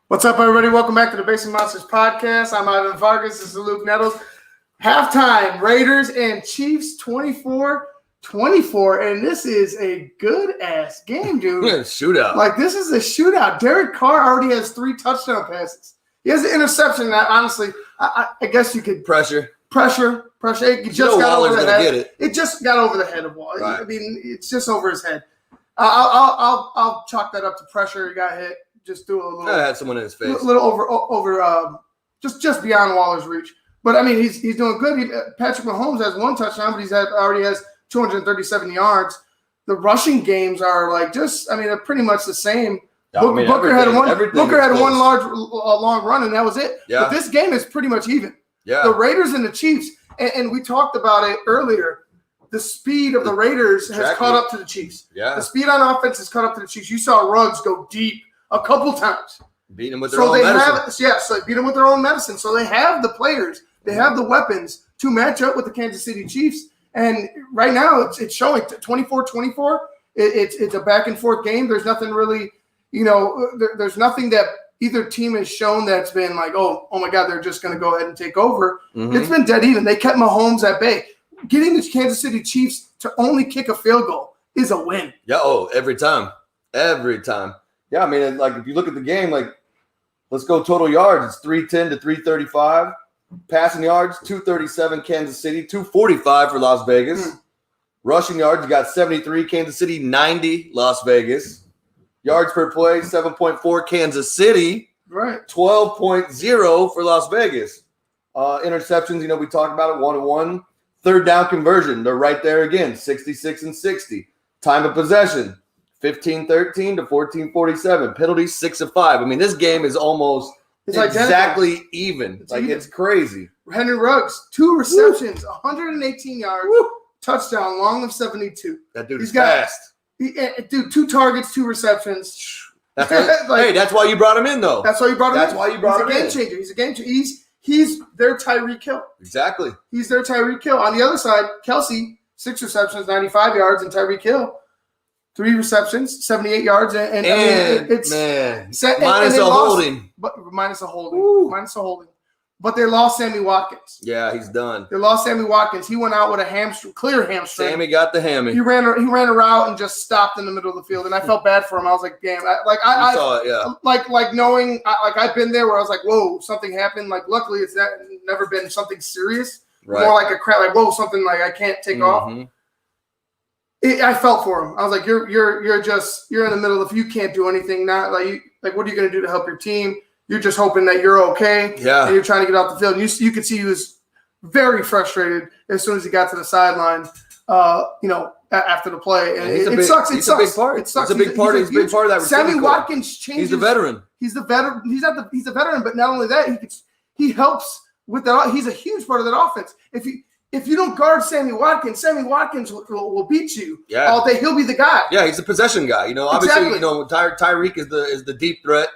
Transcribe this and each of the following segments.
What's up, everybody? Welcome back to the Basement Monsters podcast. I'm Ivan Vargas. This is Luke Nettles. Halftime, Raiders and Chiefs 24-24, and this is a good-ass game, dude. Shootout. Like, this is a shootout. Derek Carr already has 3 touchdown passes. He has an interception that, honestly, I guess you could Pressure. It just got over the head. It just got over the head of Waller. Right. I mean, it's just over his head. I'll chalk that up to pressure. He got hit. Just do a little. I had someone in his face. A little over, just beyond Waller's reach. But I mean, he's doing good. Patrick Mahomes has 1 touchdown, but already has 237 yards. The rushing games are they're pretty much the same. Booker had one long run, and that was it. Yeah. But this game is pretty much even. Yeah. The Raiders and the Chiefs, and we talked about it earlier. The speed of the Raiders has caught up to the Chiefs. Yeah. The speed on offense has caught up to the Chiefs. You saw Ruggs go deep a couple times. Beat them with their own medicine. So beat them with their own medicine. So they have the players, they have the weapons to match up with the Kansas City Chiefs. And right now it's showing 24-24. It's a back and forth game. There's nothing really, there's nothing that either team has shown that's been like, oh my God, they're just going to go ahead and take over. Mm-hmm. It's been dead even. They kept Mahomes at bay. Getting the Kansas City Chiefs to only kick a field goal is a win. Yeah, every time. Every time. Yeah, I mean, if you look at the game, let's go total yards. It's 310 to 335. Passing yards, 237 Kansas City, 245 for Las Vegas. Rushing yards, you got 73 Kansas City, 90 Las Vegas. Yards per play, 7.4 Kansas City. Right. 12.0 for Las Vegas. Interceptions, we talked about it, 1-1. Third down conversion, they're right there again, 66 and 60. Time of possession, 15-13 to 14-47. Penalties, 6 of 5. I mean, this game is almost exactly even. It's crazy. Henry Ruggs, 2 receptions, 118 yards, touchdown, long of 72. That dude is fast. 2 targets, 2 receptions. That's why you brought him in, though. That's why you brought him in. That's why you brought him in. He's a game changer. He's a game changer. He's their Tyreek Hill. Exactly. He's their Tyreek Hill. On the other side, Kelsey, 6 receptions, 95 yards, and Tyreek Hill, 3 receptions, 78 yards, minus a holding. Minus a holding. But they lost Sammy Watkins. Yeah, he's done. They lost Sammy Watkins. He went out with a clear hamstring. Sammy got the hammy. He ran a route and just stopped in the middle of the field, and I felt bad for him. I was like, damn. I saw it, yeah. Like knowing, I've been there where I was like, whoa, something happened. Like, luckily, it's never been something serious. Right. More like a crap, like, whoa, something like I can't take off. I felt for him. I was like, you're in the middle of, you can't do anything. Not like what are you going to do to help your team? You're just hoping that you're okay. Yeah. And you're trying to get off the field. And you could see he was very frustrated as soon as he got to the sideline, after the play. And it sucks. It sucks. A big part. It sucks. It's a big part of that. Sammy Watkins changes. He's the veteran. He's the veteran. He's a veteran, but not only that, he helps with that. He's a huge part of that offense. If you don't guard Sammy Watkins will beat you all day. He'll be the guy. Yeah, he's the possession guy. Obviously, exactly. Tyreek is the deep threat.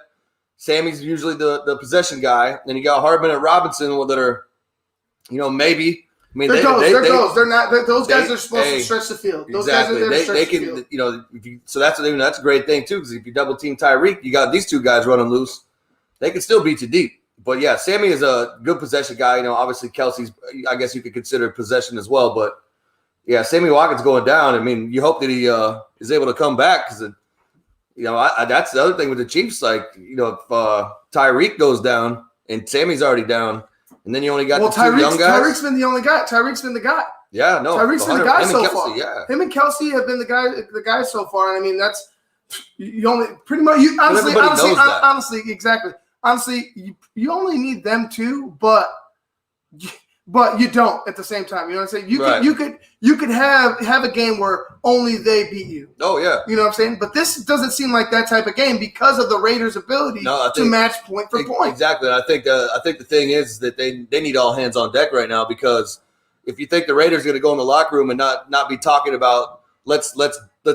Sammy's usually the possession guy. Then you got Hardman and Robinson that are, maybe. I mean, they're goes. They're not. Those guys are supposed to stretch the field. Those guys are there to stretch the field. So that's a great thing too, because if you double team Tyreek, you got these 2 guys running loose. They can still beat you deep. But yeah, Sammy is a good possession guy. Obviously Kelsey's, I guess you could consider possession as well. But yeah, Sammy Watkins going down. I mean, you hope that he is able to come back because, that's the other thing with the Chiefs. If Tyreek goes down and Sammy's already down, and then you only got the 2 young guys. Tyreek's been the only guy. Tyreek's been the guy. Yeah, no. Tyreek's been the guy so Kelsey, far. Yeah. Him and Kelsey have been the guy so far. And I mean, that's you only pretty much. Honestly, exactly. Honestly, you only need them 2, but you don't at the same time. You know what I'm saying? You could have a game where only they beat you. Oh yeah. You know what I'm saying? But this doesn't seem like that type of game because of the Raiders' ability to match point for point. Exactly. I think the thing is that they need all hands on deck right now, because if you think the Raiders are going to go in the locker room and not be talking about let's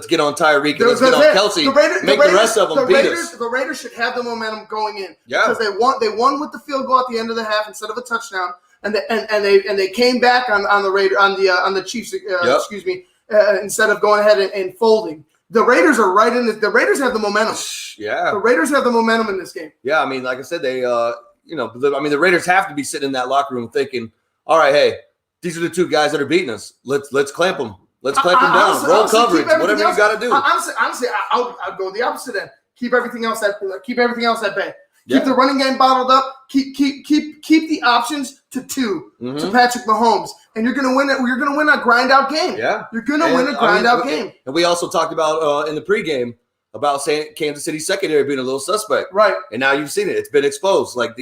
get on Tyreek and let's get on Kelsey, make the rest of them beat us. The Raiders should have the momentum going in. Yeah. Because they won with the field goal at the end of the half instead of a touchdown, and they came back on the Chiefs. Excuse me, instead of going ahead and folding. The Raiders are right in this. The Raiders have the momentum. Yeah. The Raiders have the momentum in this game. Yeah, I mean, like I said, they, the Raiders have to be sitting in that locker room thinking, all right, hey, these are the two guys that are beating us. Let's clamp them. Let's clamp them down. Roll coverage, whatever you got to do. Honestly, I'd go the opposite end. Keep everything else at bay. Yeah. Keep the running game bottled up. Keep the options to 2 to Patrick Mahomes, and you're gonna win it. You're gonna win a grind out game. Yeah, you're gonna win a grind out game. And we also talked about in the pregame about saying Kansas City secondary being a little suspect, right? And now you've seen it; it's been exposed. Like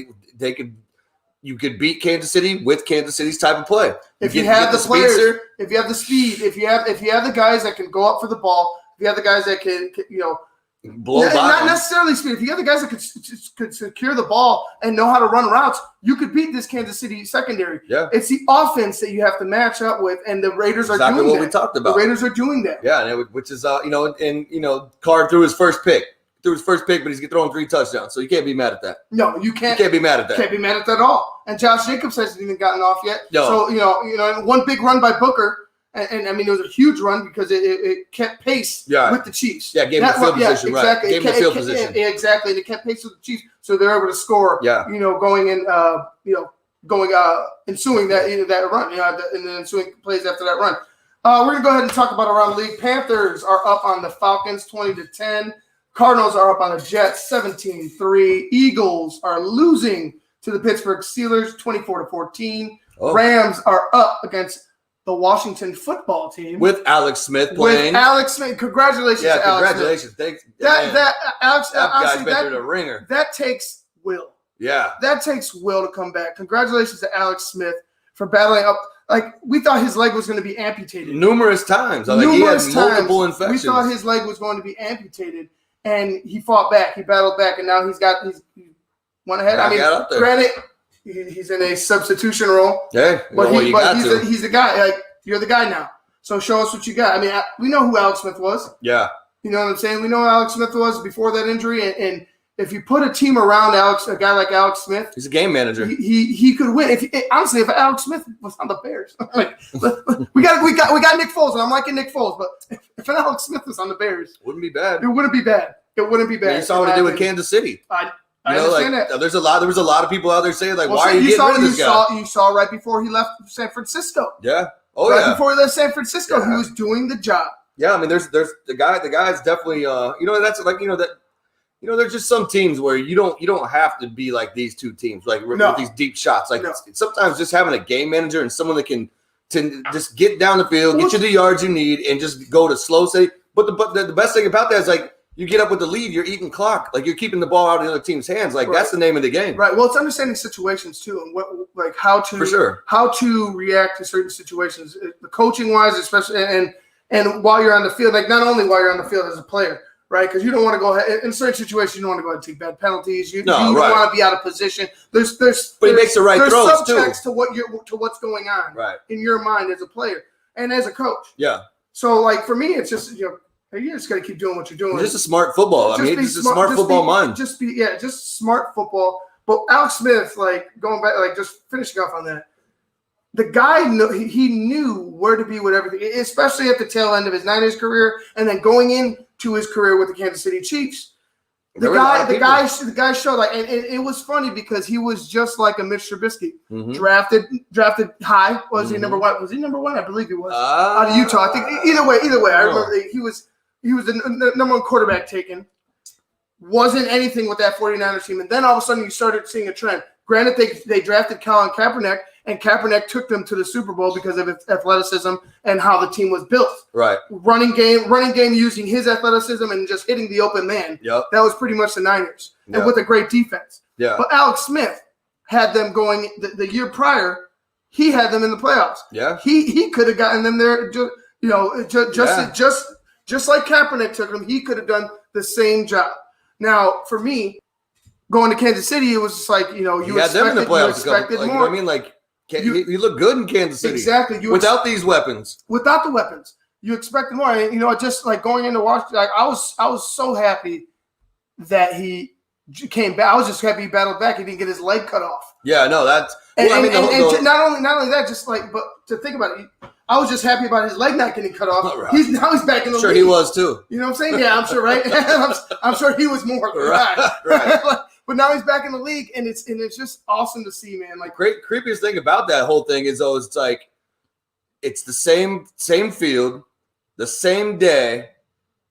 you could beat Kansas City with Kansas City's type of play if you have the players, if you have the speed, if you have the guys that can go up for the ball, if you have the guys that can blow by not them. necessarily speed. If you have the guys that could secure the ball and know how to run routes, you could beat this Kansas City secondary. Yeah, it's the offense that you have to match up with, and the Raiders are doing what that. we talked about. The Raiders are doing that. Yeah, and which is Carr threw his first pick. But he's throwing 3 touchdowns, so you can't be mad at that. No, you can't. You can't be mad at that. Can't be mad at that at all. And Josh Jacobs hasn't even gotten off yet. No. So one big run by Booker. And I mean, it was a huge run because it kept pace with the Chiefs. Yeah, gave him field position, exactly. right. Gave him field position. Exactly. And it kept pace with the Chiefs. So they're able to score, going in, ensuing that run, and the ensuing plays after that run. We're going to go ahead and talk about around the league. Panthers are up on the Falcons 20-10. Cardinals are up on the Jets 17-3. Eagles are losing to the Pittsburgh Steelers 24-14. Oh. Rams are up against the Washington football team with Alex Smith playing. With Alex Smith, congratulations! Yeah, to Alex congratulations! Smith. Thanks. That guy's been through the ringer. That takes will. Yeah, that takes will to come back. Congratulations to Alex Smith for battling up. Like, we thought his leg was going to be amputated numerous times. He had multiple infections. We thought his leg was going to be amputated, and he fought back. He battled back, and now he's went ahead. Granted. He's in a substitution role. Yeah, but he's the guy. Like, you're the guy now. So show us what you got. I mean, we know who Alex Smith was. Yeah. You know what I'm saying? We know who Alex Smith was before that injury. And if you put a team around a guy like Alex Smith, he's a game manager. He could win. Honestly, if Alex Smith was on the Bears, we got Nick Foles, and I'm liking Nick Foles, but if Alex Smith was on the Bears, wouldn't be bad. It wouldn't be bad. You saw what he did with Kansas City. I understand that. There was a lot of people out there saying, why are you getting rid of this guy? You saw right before he left San Francisco. Yeah. Before he left San Francisco, he was doing the job. Yeah, I mean, there's the guy's definitely there's just some teams where you don't have to be like these two teams, with these deep shots. Sometimes just having a game manager and someone that can just get down the field, get you the yards you need, and just go to slow say. But the best thing about that is you get up with the lead, you're eating clock. You're keeping the ball out of the other team's hands. That's the name of the game. Right. Well, it's understanding situations too, and how to react to certain situations, the coaching wise, especially, and while you're on the field. Not only while you're on the field as a player, right? Because you don't want to go ahead in certain situations. You don't want to go ahead and take bad penalties. You don't want to be out of position. But he makes the right throws too. There's subtext to what's going on, right, in your mind as a player and as a coach. Yeah. So for me, it's just you just got to keep doing what you're doing. Just a smart football. It's a smart football mind. Just smart football. But Alex Smith, going back, just finishing off on that, the guy he knew where to be with everything, especially at the tail end of his Niners career, and then going into his career with the Kansas City Chiefs. The guy showed and it was funny because he was just like a Mitch Trubisky, drafted high. Was he number one? Was he number one? I believe he was out of Utah. I think either way. I remember he was the number one quarterback taken. Wasn't anything with that 49ers team. And then all of a sudden you started seeing a trend. Granted, they drafted Colin Kaepernick, and Kaepernick took them to the Super Bowl because of its athleticism and how the team was built. Right. Running game using his athleticism and just hitting the open man. Yep. That was pretty much the Niners. Yep. And with a great defense. Yeah. But Alex Smith had them going the year prior. He had them in the playoffs. Yeah. He could have gotten them there, just like Kaepernick took them. He could have done the same job. Now, for me, going to Kansas City, it was just you had them in the playoffs. expected more. You know what I mean? He looked good in Kansas City. Exactly. Without these weapons. Without the weapons. You expected more. And, just going into Washington, I was so happy that he came back. I was just happy he battled back. He didn't get his leg cut off. Yeah, no, that's – not only that, just but to think about it, I was just happy about his leg not getting cut off. Right. He's back in the Sure, league. he was too. You know what I'm saying? Yeah, I'm sure, right? I'm sure he was more. Right. But now he's back in the league, and it's just awesome to see, man. Like, Creepiest thing about that whole thing is, though, it's like it's the same field, the same day,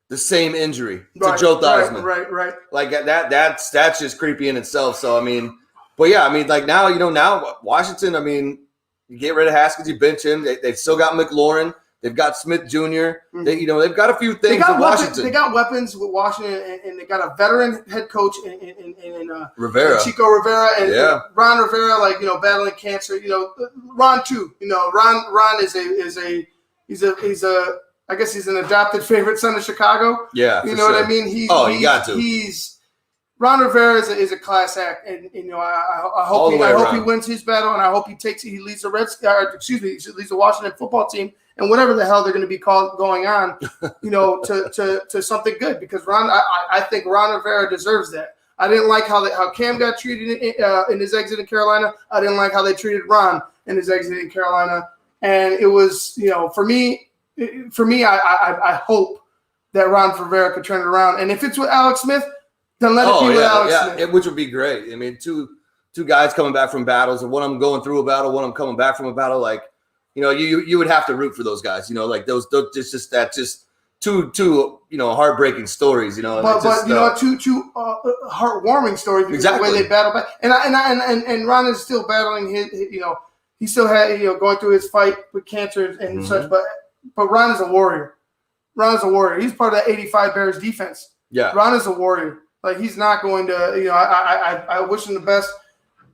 the same injury to Joe Theismann. Right. Like that's just creepy in itself. So I mean, but yeah, I mean, like now Washington. I mean, you get rid of Haskins, you bench him. They've still got McLaurin. They've got Smith Jr. Mm-hmm. they've got a few things in Washington. They got weapons with Washington, and they got a veteran head coach in Rivera, Chico Rivera, and Ron Rivera, like, battling cancer. Ron too. Ron is a I guess he's an adopted favorite son of Chicago. Yeah, you know what I mean. You got to. He's Ron Rivera is a class act, and I hope he wins his battle, and I hope he leads the Washington football team, and whatever the hell they're going to be called going on, to something good, because I think Ron Rivera deserves that. I didn't like how Cam got treated in his exit in Carolina. I didn't like how they treated Ron in his exit in Carolina, and it was for me, I hope that Ron Rivera could turn it around, and if it's with Alex Smith, then let it be with Alex Smith. Which would be great. I mean, two guys coming back from battles, and one of them going through a battle, one of them coming back from a battle. Like, you would have to root for those guys. Like those just two heartbreaking stories. But two heartwarming stories, because the way they battle back. And Ron is still battling his he still had going through his fight with cancer and such. But Ron is a warrior. He's part of that 85 Bears defense. Yeah, Ron is a warrior. Like, he's not going to. I wish him the best.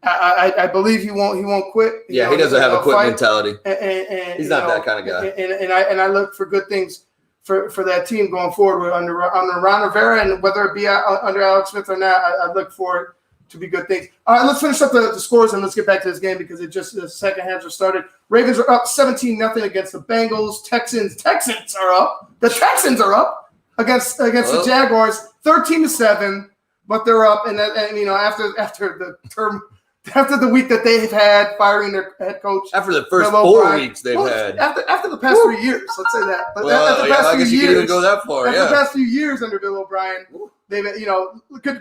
I believe he won't quit. Yeah, he doesn't have a quit mentality. And he's not that kind of guy. And I look for good things for that team going forward under Ron Rivera, and whether it be under Alex Smith or not, I look for it to be good things. All right, let's finish up the scores and let's get back to this game, because the second halves are started. Ravens are up 17-0 against the Bengals. Texans are up. The Texans are up against the Jaguars, 13-7, but they're up. And after the week that they've had firing their head coach, after the first 4 weeks they've had, after the past 3 years, let's say that. But I guess you can even go that far. After the past few years under Bill O'Brien, they've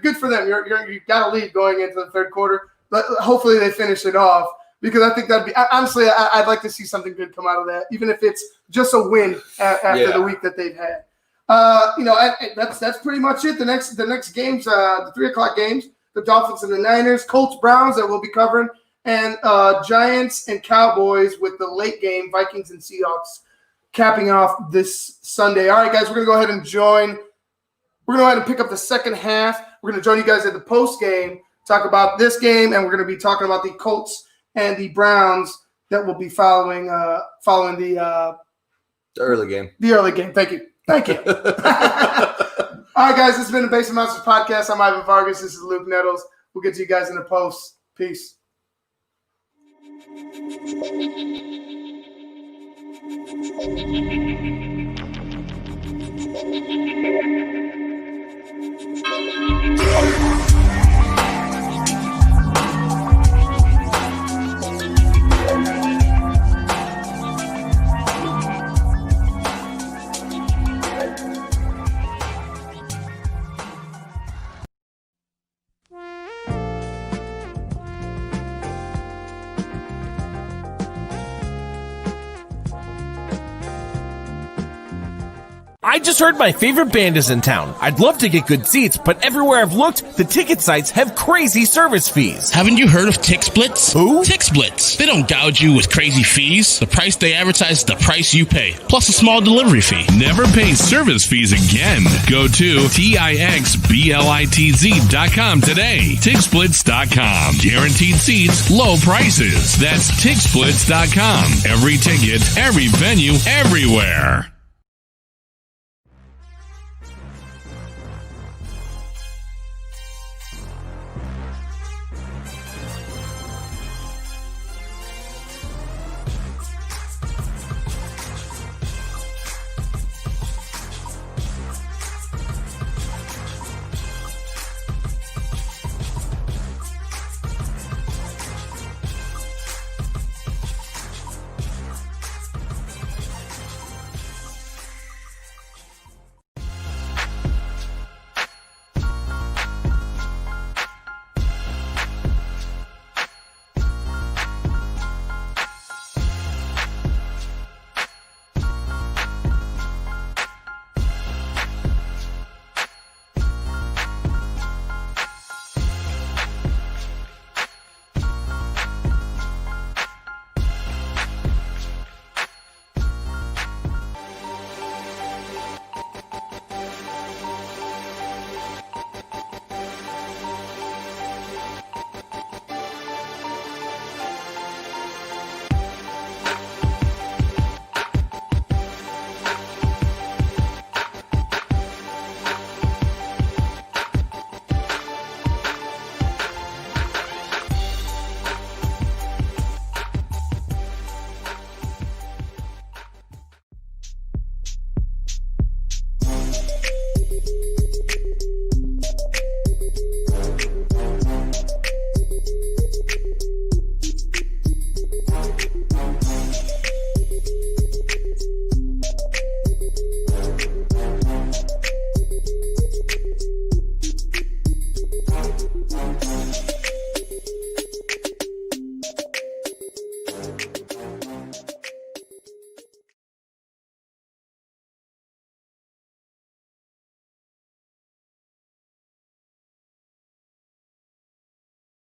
good for them. You got a lead going into the third quarter, but hopefully they finish it off, because I think that'd be honestly. I'd like to see something good come out of that, even if it's just a win after the week that they've had. That's pretty much it. The next games, the 3:00 games, the Dolphins and the Niners, Colts, Browns that we'll be covering, and Giants and Cowboys with the late game, Vikings and Seahawks, capping off this Sunday. All right, guys, we're gonna go ahead and pick up the second half. We're gonna join you guys at the post game, talk about this game, and we're gonna be talking about the Colts and the Browns that will be following the early game. The early game. Thank you. All right, guys, this has been the Basement Monsters Podcast. I'm Ivan Vargas. This is Luke Nettles. We'll get to you guys in the post. Peace. I just heard my favorite band is in town. I'd love to get good seats, but everywhere I've looked, the ticket sites have crazy service fees. Haven't you heard of TixSplits? Who? TixSplits. They don't gouge you with crazy fees. The price they advertise is the price you pay, plus a small delivery fee. Never pay service fees again. Go to TixSplits.com today. TixSplits.com. Guaranteed seats, low prices. That's TixSplits.com. Every ticket, every venue, everywhere.